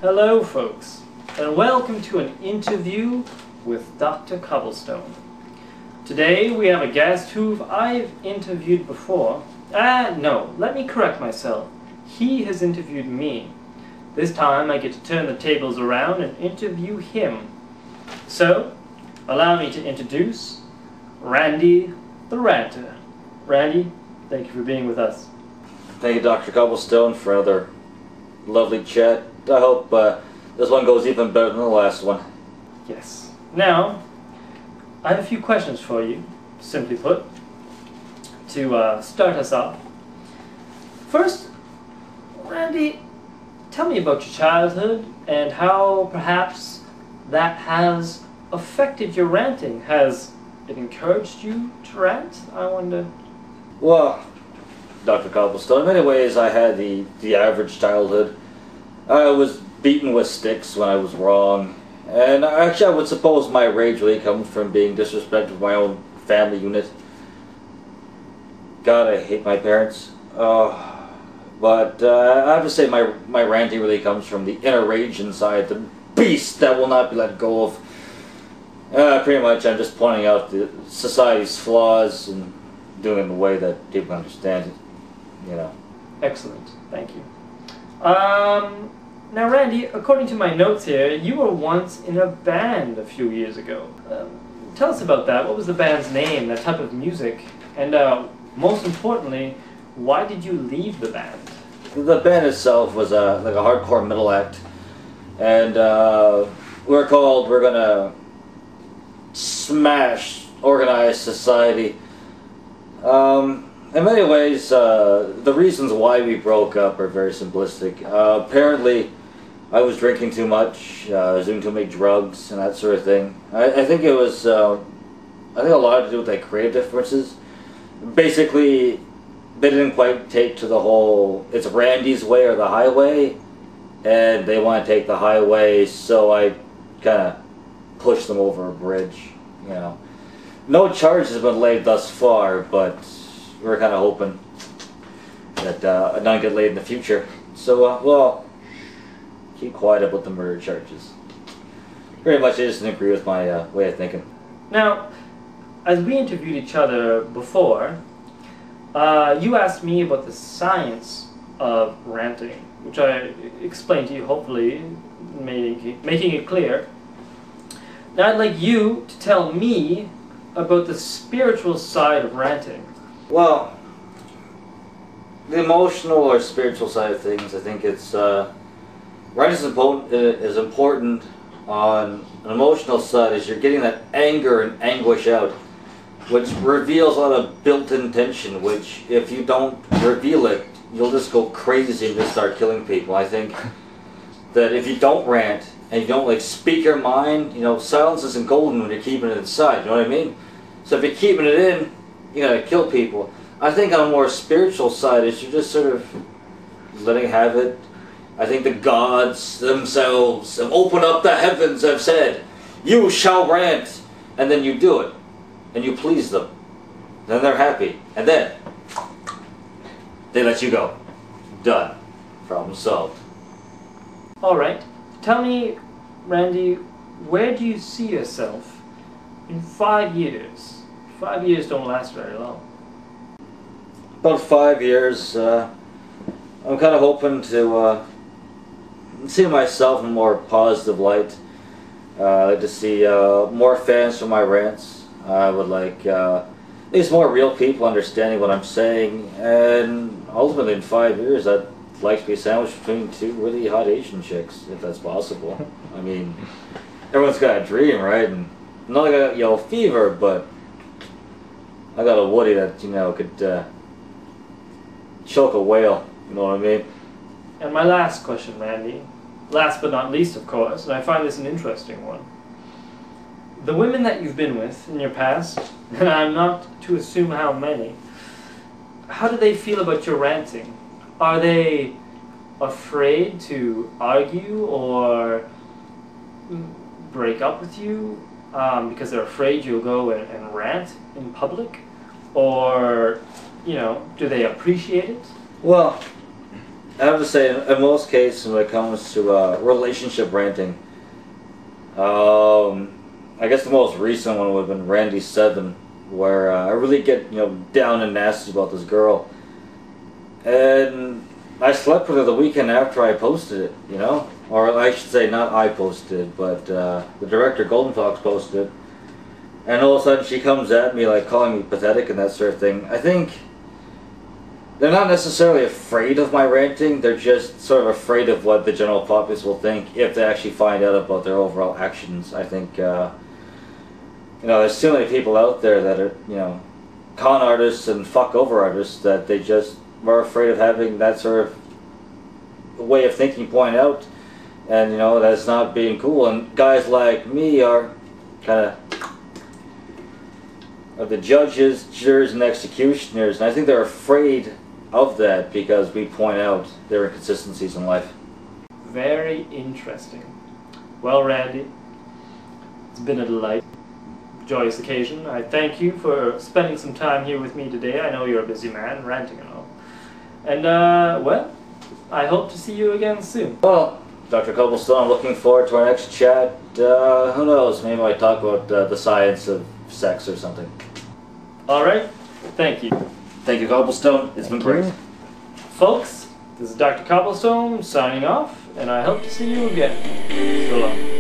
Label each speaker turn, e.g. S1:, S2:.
S1: Hello folks, and welcome to an interview with Dr. Cobblestone. Today we have a guest who I've interviewed before. No, let me correct myself. He has interviewed me. This time I get to turn the tables around and interview him. So, allow me to introduce Randy the Ranter. Randy, thank you for being with us.
S2: Thank you, Dr. Cobblestone, for another lovely chat. I hope this one goes even better than the last one.
S1: Yes. Now, I have a few questions for you, simply put, to start us off. First, Randy, tell me about your childhood and how perhaps that has affected your ranting. Has it encouraged you to rant, I wonder?
S2: Well, Dr. Cobblestone, in many ways I had the average childhood. I was beaten with sticks when I was wrong, and actually I would suppose my rage really comes from being disrespected by my own family unit. God, I hate my parents. But I have to say my ranting really comes from the inner rage inside, the beast that will not be let go of. Pretty much I'm just pointing out the society's flaws and doing it in a way that people understand it, you know.
S1: Excellent, thank you. Now Randy, according to my notes here, you were once in a band a few years ago. Tell us about that. What was the band's name, that type of music, and most importantly, why did you leave the band?
S2: The band itself was like a hardcore metal act, and we're gonna smash organized society. In many ways, the reasons why we broke up are very simplistic. Apparently, I was drinking too much, I was doing too many drugs, and that sort of thing. I think it was, I think a lot to do with like creative differences. Basically, they didn't quite take to the whole, it's Randy's way or the highway, and they want to take the highway, so I kind of pushed them over a bridge, you know. No charges have been laid thus far, but we're kind of hoping that none get laid in the future. So, well, keep quiet about the murder charges. Pretty much I just didn't agree with my way of thinking.
S1: Now, as we interviewed each other before, you asked me about the science of ranting, which I explained to you, hopefully making it clear. Now I'd like you to tell me about the spiritual side of ranting.
S2: Well, the emotional or spiritual side of things, I think it's ranting is important on an emotional side, as you're getting that anger and anguish out, which reveals a lot of built-in tension, which if you don't reveal it, you'll just go crazy and just start killing people. I think that if you don't rant and you don't like speak your mind, you know, silence isn't golden when you're keeping it inside, you know what I mean? So if you're keeping it in, you're gonna kill people. I think on a more spiritual side is you're just sort of letting have it. I think the gods themselves have opened up the heavens, have said, you shall rant, and then you do it. And you please them. Then they're happy. And then they let you go. Done. Problem solved.
S1: Alright. Tell me, Randy, where do you see yourself in 5 years? 5 years don't last very long.
S2: About 5 years, I'm kind of hoping to see myself in a more positive light. I'd like to see more fans for my rants. I would like at least more real people understanding what I'm saying, and ultimately in 5 years I'd like to be sandwiched between two really hot Asian chicks, if that's possible. I mean, everyone's got a dream, right? And not like I got yellow fever, but I got a Woody that, you know, could choke a whale, you know what I mean?
S1: And my last question, Randy, last but not least of course, and I find this an interesting one. The women that you've been with in your past, and I'm not to assume how many, how do they feel about your ranting? Are they afraid to argue or break up with you because they're afraid you'll go and rant in public? Or, you know, do they appreciate it?
S2: Well, I have to say, in most cases, when it comes to relationship ranting, I guess the most recent one would have been Randy 7, where I really get down and nasty about this girl, and I slept with her the weekend after I posted it, or I should say not I posted it, but the director Golden Fox posted it, and all of a sudden she comes at me like calling me pathetic and that sort of thing. I think they're not necessarily afraid of my ranting, they're just sort of afraid of what the general populace will think if they actually find out about their overall actions. I think, there's too many people out there that are, con artists and fuck over artists that they just are afraid of having that sort of way of thinking point out, and, that's not being cool. And guys like me are kind of the judges, jurors, and executioners, and I think they're afraid of that because we point out their inconsistencies in life.
S1: Very interesting. Well, Randy, it's been a delight, joyous occasion. I thank you for spending some time here with me today. I know you're a busy man, ranting and all. And, well, I hope to see you again soon.
S2: Well, Dr. Cobblestone, I'm looking forward to our next chat. Who knows, maybe I talk about the science of sex or something.
S1: Alright, thank you.
S2: Thank you, Cobblestone. It's been great.
S1: Folks, this is Dr. Cobblestone signing off, and I hope to see you again. So long.